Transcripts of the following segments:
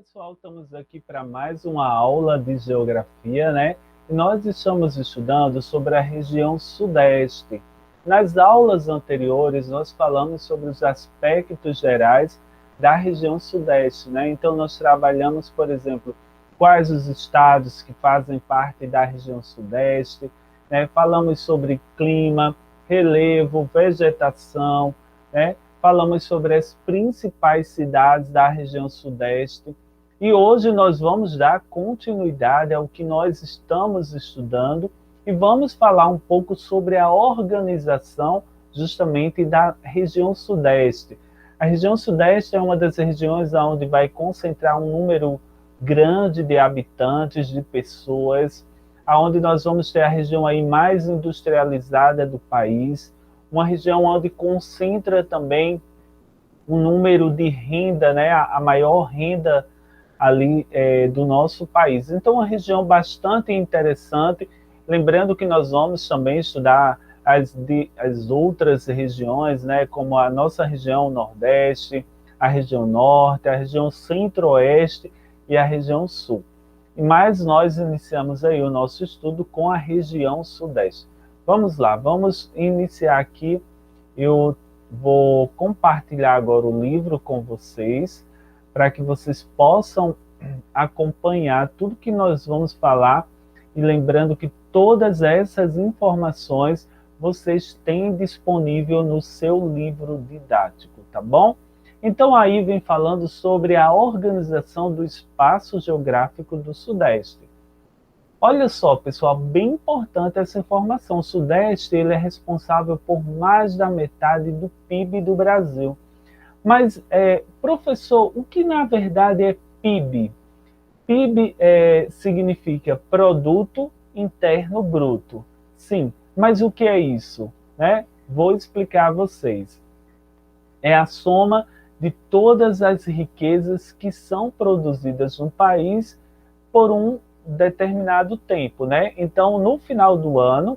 pessoal, estamos aqui para mais uma aula de geografia, né? E nós estamos estudando sobre a região Sudeste. Nas aulas anteriores, nós falamos sobre os aspectos gerais da região Sudeste, né? Então, nós trabalhamos, por exemplo, quais os estados que fazem parte da região Sudeste, né? Falamos sobre clima, relevo, vegetação, né? Falamos sobre as principais cidades da região Sudeste e hoje nós vamos dar continuidade ao que nós estamos estudando e vamos falar um pouco sobre a organização justamente da região Sudeste. A região Sudeste é uma das regiões onde vai concentrar um número grande de habitantes, de pessoas, aonde nós vamos ter a região aí mais industrializada do país, uma região onde concentra também um número de renda, né, a maior renda ali do nosso país. Então, uma região bastante interessante, lembrando que nós vamos também estudar as outras regiões, né, como a nossa região Nordeste, a região Norte, a região Centro-Oeste e a região Sul. Mas nós iniciamos aí o nosso estudo com a região Sudeste. Vamos lá, vamos iniciar aqui. Eu vou compartilhar agora o livro com vocês, para que vocês possam acompanhar tudo que nós vamos falar, e lembrando que todas essas informações vocês têm disponível no seu livro didático, tá bom? Então aí vem falando sobre a organização do espaço geográfico do Sudeste. Olha só, pessoal, bem importante essa informação. O Sudeste ele é responsável por mais da metade do PIB do Brasil. Mas, professor, o que na verdade é PIB? PIB significa Produto Interno Bruto. Sim, mas o que é isso? Né? Vou explicar a vocês. É a soma de todas as riquezas que são produzidas no país por um determinado tempo, né? Então, no final do ano,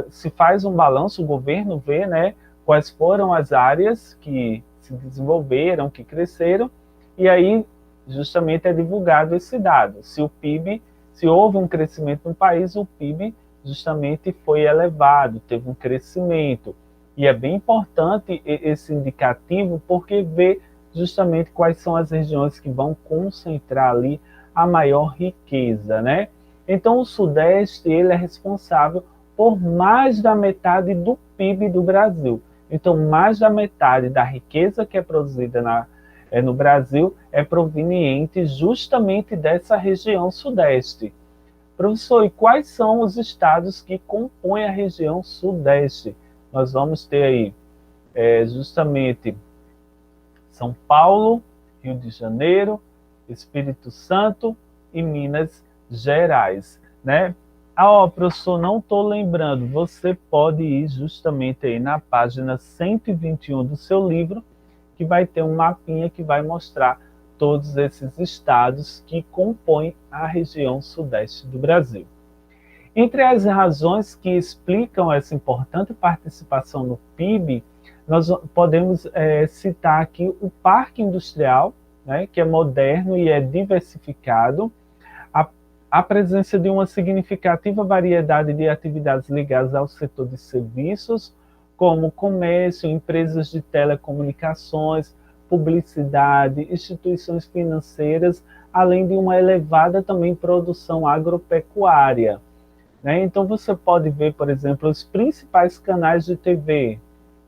se faz um balanço, o governo vê, né, quais foram as áreas que se desenvolveram, que cresceram, e aí justamente é divulgado esse dado. Se o PIB, se houve um crescimento no país, o PIB justamente foi elevado, teve um crescimento. E é bem importante esse indicativo, porque vê justamente quais são as regiões que vão concentrar ali a maior riqueza, né? Então, o Sudeste ele é responsável por mais da metade do PIB do Brasil. Então, mais da metade da riqueza que é produzida no Brasil é proveniente justamente dessa região Sudeste. Professor, e quais são os estados que compõem a região Sudeste? Nós vamos ter aí justamente São Paulo, Rio de Janeiro, Espírito Santo e Minas Gerais, né? Professor, não estou lembrando. Você pode ir justamente aí na página 121 do seu livro, que vai ter um mapinha que vai mostrar todos esses estados que compõem a região Sudeste do Brasil. Entre as razões que explicam essa importante participação no PIB, nós podemos citar aqui o parque industrial, né, que é moderno e é diversificado, a presença de uma significativa variedade de atividades ligadas ao setor de serviços, como comércio, empresas de telecomunicações, publicidade, instituições financeiras, além de uma elevada também produção agropecuária. Né? Então, você pode ver, por exemplo, os principais canais de TV,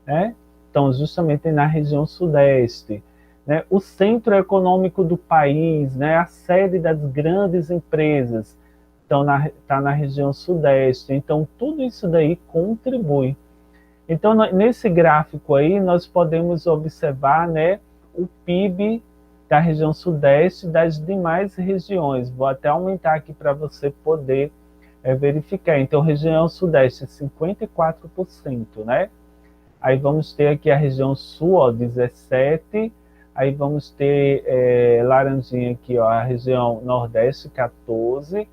né? Estão justamente na região Sudeste. Né? O centro econômico do país, né? A sede das grandes empresas, está na região Sudeste. Então, tudo isso daí contribui. Então, nesse gráfico aí, nós podemos observar, né, o PIB da região Sudeste e das demais regiões. Vou até aumentar aqui para você poder verificar. Então, região Sudeste, 54%, né? Aí vamos ter aqui a região Sul, ó, 17%. Aí vamos ter laranjinha aqui, ó, a região Nordeste, 14%,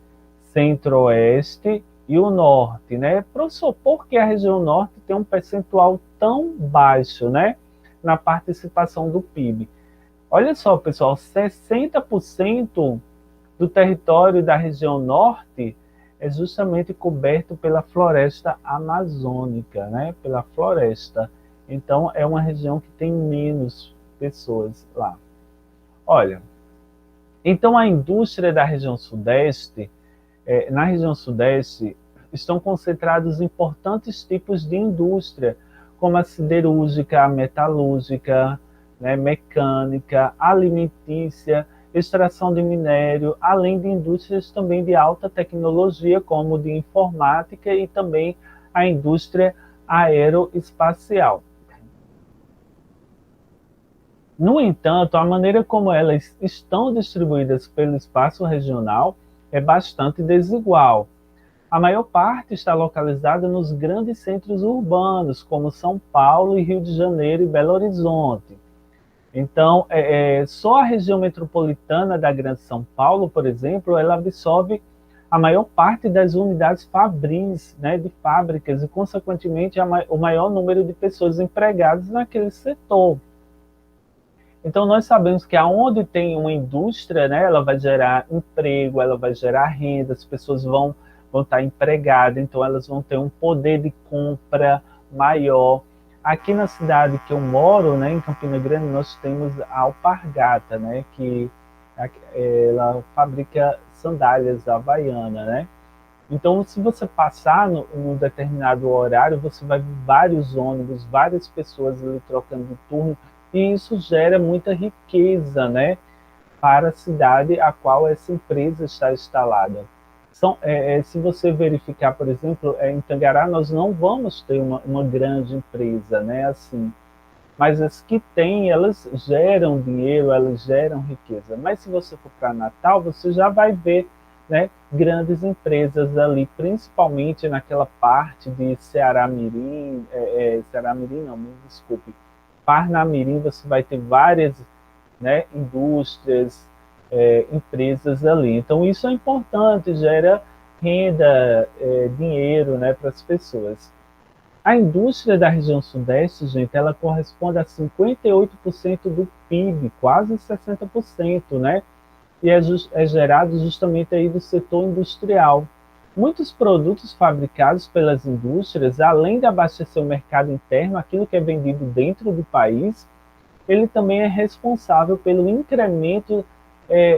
Centro-Oeste e o Norte, né? Professor, por que a região Norte tem um percentual tão baixo, né, na participação do PIB? Olha só, pessoal, 60% do território da região norte é justamente coberto pela floresta amazônica, né? Pela floresta. Então, é uma região que tem menos pessoas lá. Olha, então a indústria da região sudeste, na região sudeste, estão concentrados importantes tipos de indústria, como a siderúrgica, a metalúrgica, né, mecânica, alimentícia, extração de minério, além de indústrias também de alta tecnologia, como de informática e também a indústria aeroespacial. No entanto, a maneira como elas estão distribuídas pelo espaço regional é bastante desigual. A maior parte está localizada nos grandes centros urbanos, como São Paulo e Rio de Janeiro e Belo Horizonte. Então, só a região metropolitana da Grande São Paulo, por exemplo, ela absorve a maior parte das unidades fabris, né, de fábricas, e, consequentemente, o maior número de pessoas empregadas naquele setor. Então, nós sabemos que aonde tem uma indústria, né, ela vai gerar emprego, ela vai gerar renda, as pessoas vão estar empregadas, então elas vão ter um poder de compra maior. Aqui na cidade que eu moro, né, em Campina Grande, nós temos a Alpargata, né, que ela fabrica sandálias havaianas, né? Então, se você passar num determinado horário, você vai ver vários ônibus, várias pessoas ali trocando de turno, e isso gera muita riqueza, né, para a cidade a qual essa empresa está instalada. Se você verificar, por exemplo, em Tangará, nós não vamos ter uma grande empresa, né, assim, mas as que têm, elas geram dinheiro, elas geram riqueza. Mas se você for para Natal, você já vai ver, né, grandes empresas ali, principalmente naquela parte de Ceará Mirim, Ceará Mirim não, me desculpe, Parnamirim, você vai ter várias, né, indústrias, empresas ali. Então isso é importante, gera renda, dinheiro, né, para as pessoas. A indústria da região sudeste, gente, ela corresponde a 58% do PIB, quase 60%, né? E é gerado justamente aí do setor industrial. Muitos produtos fabricados pelas indústrias, além de abastecer o mercado interno, aquilo que é vendido dentro do país, ele também é responsável pelo incremento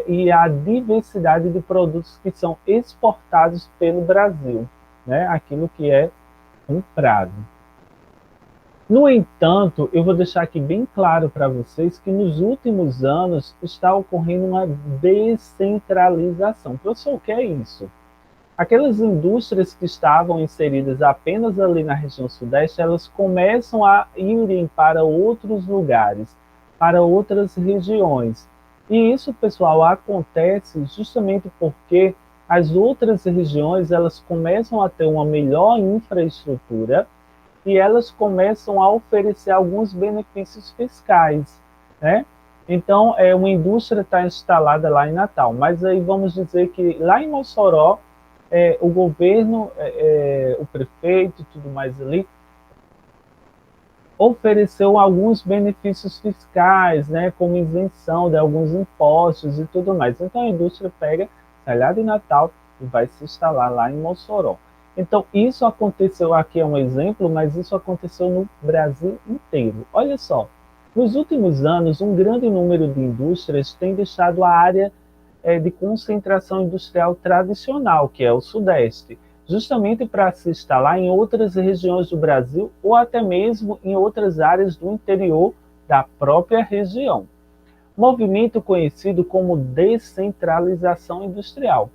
e a diversidade de produtos que são exportados pelo Brasil, né? Aquilo que é comprado. No entanto, eu vou deixar aqui bem claro para vocês que nos últimos anos está ocorrendo uma descentralização. Professor, o que é isso? Aquelas indústrias que estavam inseridas apenas ali na região sudeste, elas começam a irem para outros lugares, para outras regiões. E isso, pessoal, acontece justamente porque as outras regiões elas começam a ter uma melhor infraestrutura e elas começam a oferecer alguns benefícios fiscais, né? Então, uma indústria está instalada lá em Natal, mas aí vamos dizer que lá em Mossoró, o governo, o prefeito e tudo mais ali, ofereceu alguns benefícios fiscais, né, como isenção de alguns impostos e tudo mais. Então a indústria pega, sai lá de Natal e vai se instalar lá em Mossoró. Então isso aconteceu, aqui é um exemplo, mas isso aconteceu no Brasil inteiro. Olha só, nos últimos anos, um grande número de indústrias tem deixado a área de concentração industrial tradicional, que é o Sudeste, justamente para se instalar em outras regiões do Brasil ou até mesmo em outras áreas do interior da própria região. Movimento conhecido como descentralização industrial.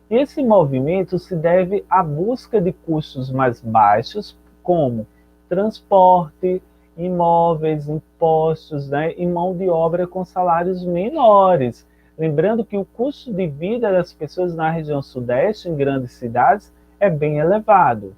Esse movimento se deve à busca de custos mais baixos, como transporte, imóveis, impostos, né, e mão de obra com salários menores. Lembrando que o custo de vida das pessoas na região sudeste, em grandes cidades, é bem elevado.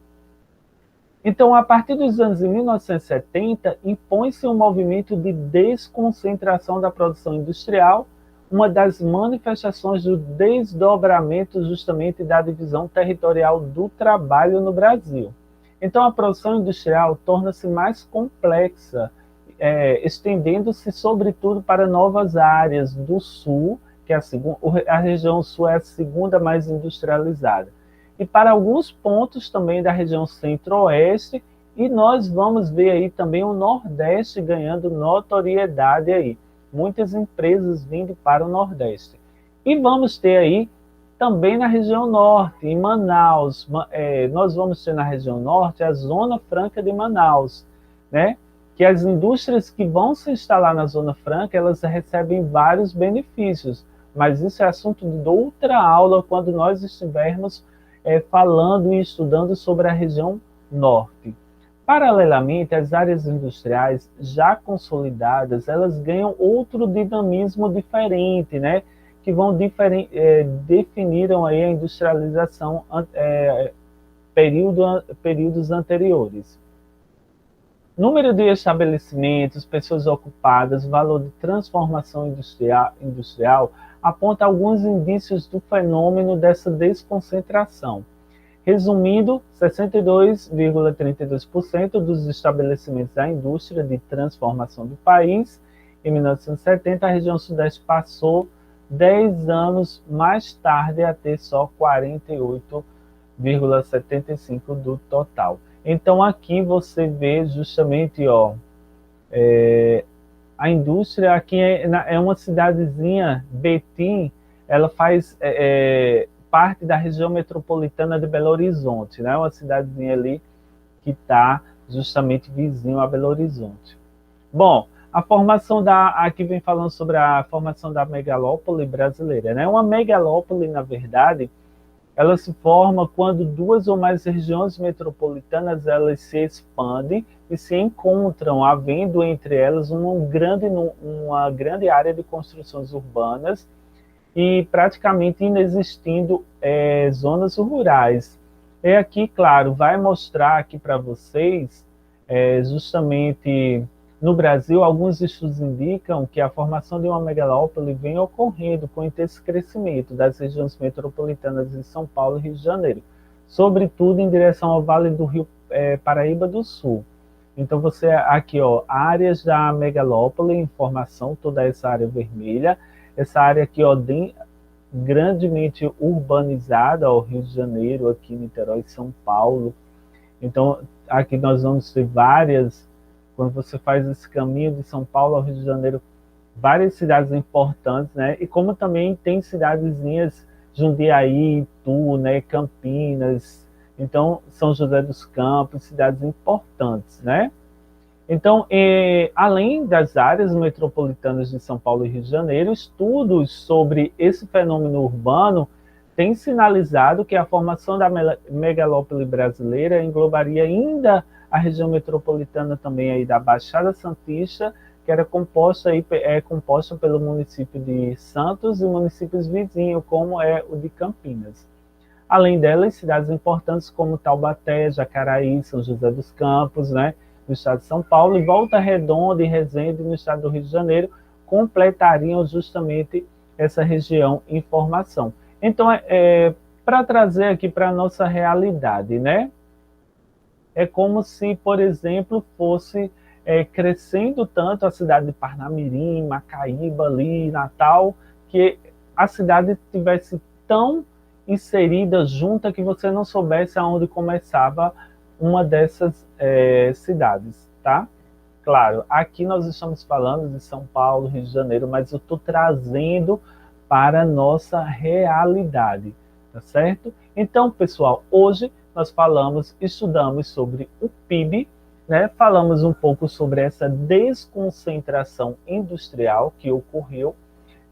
Então, a partir dos anos de 1970, impõe-se um movimento de desconcentração da produção industrial, uma das manifestações do desdobramento justamente da divisão territorial do trabalho no Brasil. Então, a produção industrial torna-se mais complexa estendendo-se sobretudo para novas áreas do sul, que é a região sul é a segunda mais industrializada, e para alguns pontos também da região centro-oeste, e nós vamos ver aí também o Nordeste ganhando notoriedade aí, muitas empresas vindo para o Nordeste. E vamos ter aí também na região norte, em Manaus, nós vamos ter na região norte a Zona Franca de Manaus, né? Que as indústrias que vão se instalar na Zona Franca, elas recebem vários benefícios, mas isso é assunto de outra aula, quando nós estivermos falando e estudando sobre a região norte. Paralelamente, as áreas industriais já consolidadas, elas ganham outro dinamismo diferente, né? Que vão definiram aí a industrialização períodos anteriores. Número de estabelecimentos, pessoas ocupadas, valor de transformação industrial aponta alguns indícios do fenômeno dessa desconcentração. Resumindo, 62,32% dos estabelecimentos da indústria de transformação do país, em 1970, a região sudeste passou 10 anos mais tarde a ter só 48,75% do total. Então aqui você vê justamente, a indústria aqui é uma cidadezinha, Betim, ela faz parte da região metropolitana de Belo Horizonte, né? Uma cidadezinha ali que está justamente vizinho a Belo Horizonte. Bom, aqui vem falando sobre a formação da megalópole brasileira, né? Uma megalópole, na verdade, ela se forma quando duas ou mais regiões metropolitanas elas se expandem e se encontram, havendo entre elas uma grande área de construções urbanas e praticamente inexistindo zonas rurais. E aqui, claro, vai mostrar aqui para vocês, justamente no Brasil, alguns estudos indicam que a formação de uma megalópole vem ocorrendo com intenso crescimento das regiões metropolitanas de São Paulo e Rio de Janeiro, sobretudo em direção ao Vale do Rio Paraíba do Sul. Então você aqui, áreas da megalópole em formação, toda essa área vermelha, essa área aqui, grandemente urbanizada, Rio de Janeiro, aqui Niterói, São Paulo. Então aqui nós vamos ter várias. Quando você faz esse caminho de São Paulo ao Rio de Janeiro, várias cidades importantes, né? E como também tem cidadezinhas, Jundiaí, Itu, né? Campinas, então São José dos Campos, cidades importantes, né? Então, além das áreas metropolitanas de São Paulo e Rio de Janeiro, estudos sobre esse fenômeno urbano têm sinalizado que a formação da megalópole brasileira englobaria ainda a região metropolitana também aí da Baixada Santista, que era composta pelo município de Santos e municípios vizinhos, como é o de Campinas. Além delas, cidades importantes como Taubaté, Jacaraí, São José dos Campos, né, no estado de São Paulo, e Volta Redonda e Resende, no estado do Rio de Janeiro, completariam justamente essa região em formação. Então, para trazer aqui para a nossa realidade, né? É como se, por exemplo, fosse crescendo tanto a cidade de Parnamirim, Macaíba, ali, Natal, que a cidade tivesse tão inserida, junta, que você não soubesse aonde começava uma dessas cidades, tá? Claro, aqui nós estamos falando de São Paulo, Rio de Janeiro, mas eu estou trazendo para a nossa realidade, tá certo? Então, pessoal, hoje nós estudamos sobre o PIB, né? Falamos um pouco sobre essa desconcentração industrial que ocorreu.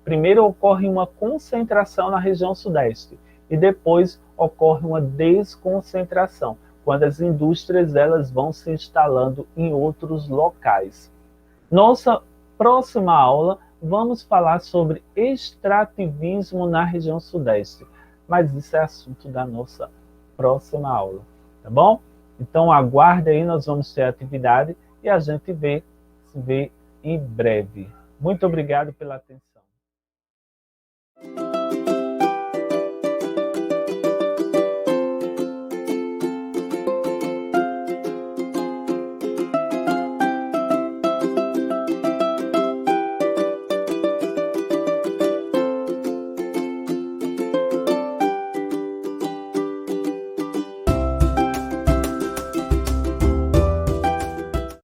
Primeiro ocorre uma concentração na região sudeste e depois ocorre uma desconcentração, quando as indústrias elas vão se instalando em outros locais. Nossa próxima aula, vamos falar sobre extrativismo na região sudeste, mas isso é assunto da nossa próxima aula, tá bom? Então aguarde aí, nós vamos ter atividade e a gente se vê em breve. Muito obrigado pela atenção.